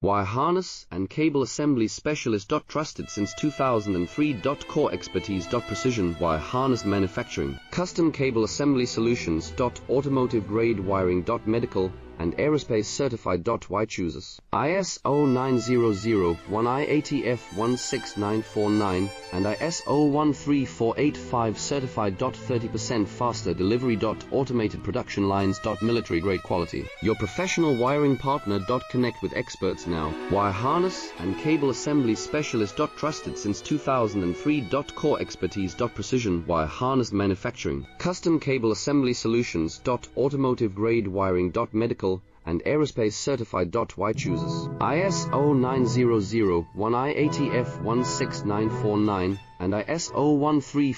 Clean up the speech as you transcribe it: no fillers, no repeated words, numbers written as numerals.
Wire harness and cable assembly specialist. Trusted since 2003. Core expertise. Precision wire harness manufacturing. Custom cable assembly solutions. Automotive grade wiring. Medical and aerospace certified. Why chooses ISO 9001 IATF 16949 and ISO 13485 certified. 30% faster delivery. Automated production lines. Military grade quality. Your professional wiring partner. Connect with experts now. Wire harness and cable assembly specialist. Trusted since 2003. Core expertise. Precision wire harness manufacturing. Custom cable assembly solutions. Automotive grade wiring. Medical and aerospace certified. Why chooses ISO 9001 IATF 16949 and ISO 13485